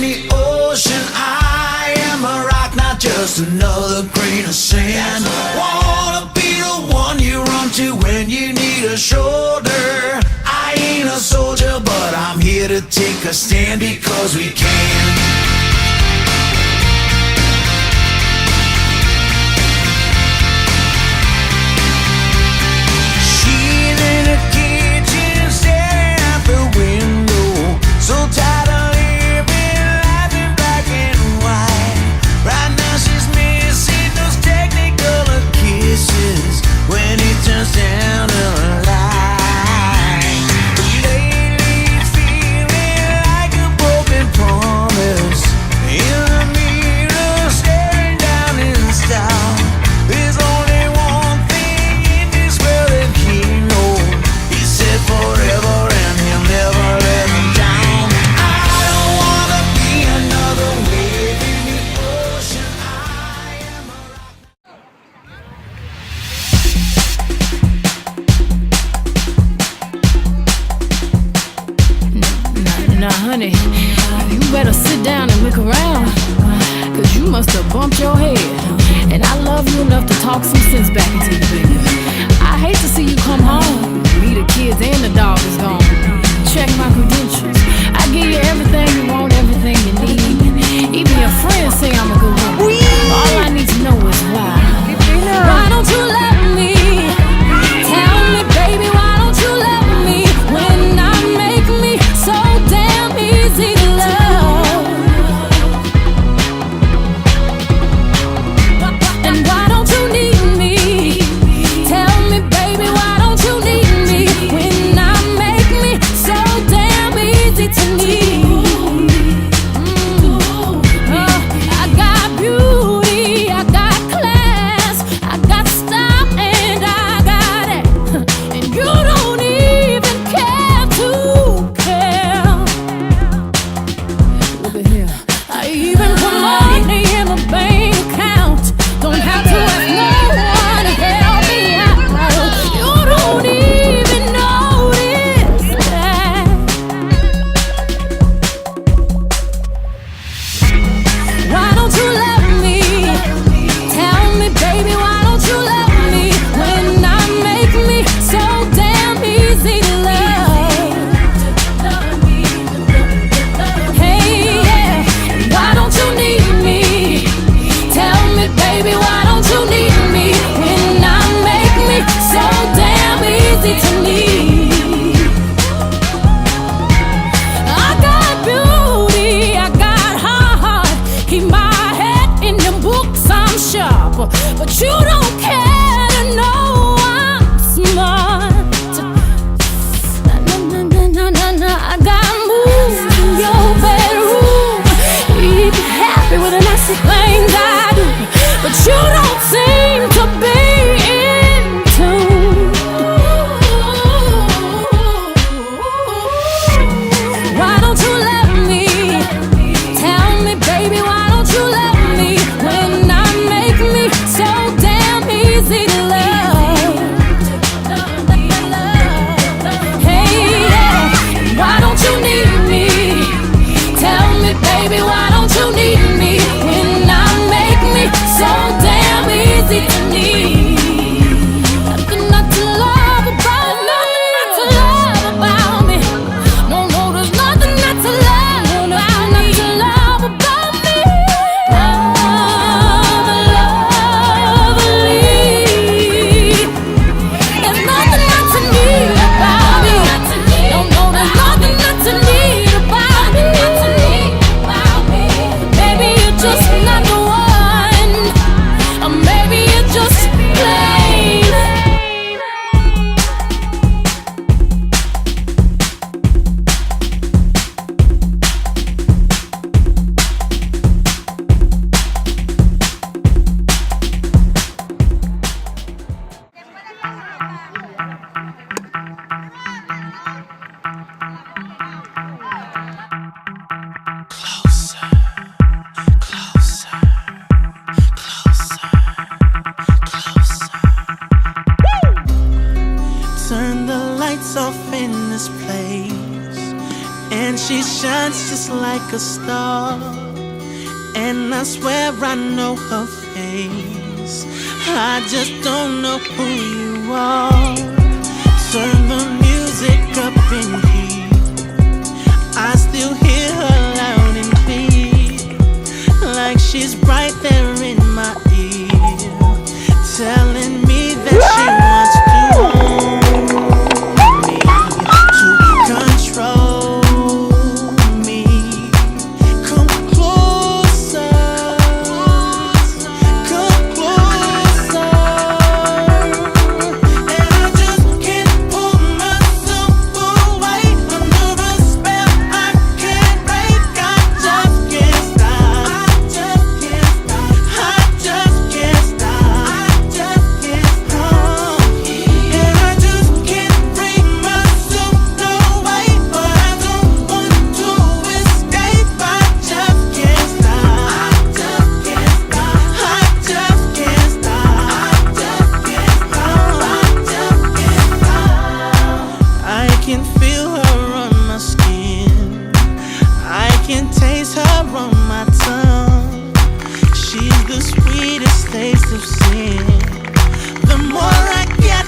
the ocean. I am a rock, not just another grain of sand. Wanna be the one you run to when you need a shoulder. I ain't a soldier, but I'm here to take a stand because we can. So tired of living life in black and white. Right now she's missing those technicolor kisses when it turns down the light. But lately feeling like a broken promise. In the mirror staring down in style. There's only one thing in this world that he knows. He said forever and he'll never let him down. Now, honey, you better sit down and look around, cause you must have bumped your head. And I love you enough to talk some sense back into you, baby. I hate to see you come home, me, the kids, and the dog is gone. Check my credentials. I give you everything you want, everything you need. Even your friends say I'm a good woman. All I need to know is why. Why don't you let me? Tell me, baby, why don't you let me? When I make me so damn easy to love. And why don't you need me? Tell me, baby, why don't you need me? When I make me so damn easy to need. I got beauty, I got class, I got style, and I got it. And you don't even care to care. Look at here. I even put money in my bank account. Don't have to ask no one to help me out. You don't even notice that. Why don't you let me? Tell me, baby, why don't you let me? When I make me so damn easy to love. Hey, yeah. Why don't you need me? Tell me, baby, why don't you need me? When I make me so damn easy to need. I got beauty, I got heart. Keep my head in the books, I'm sharp. But you don't care to know I'm smart. I got moves in your bedroom. Keep you happy with the nasty things I do. But you don't seem to be in tune. Why don't you let me? Tell me, baby, why don't you let me? When I make me so damn easy to love. Hey, yeah. Why don't you need me? Tell me, baby, why don't you need me? When I make me so damn easy and she shines just like a star. And I swear I know her face, I just don't know who you are. Turn the music up in here, I still hear her loud and clear, like she's right there in my ear, telling me that she wants to own me, to control me. Come closer, come closer, and I just can't pull myself away under a spell I can't break. I just can't stop, I just can't stop, I just can't stop, I just can't stop, and I just can't bring myself away, but I don't want to escape. I just can't stop, I just can't stop, I just can't stop, I just can't stop, I just can't stop. I can feel her on my skin, I can taste her on my tongue. She's the sweetest taste of sin. The more I get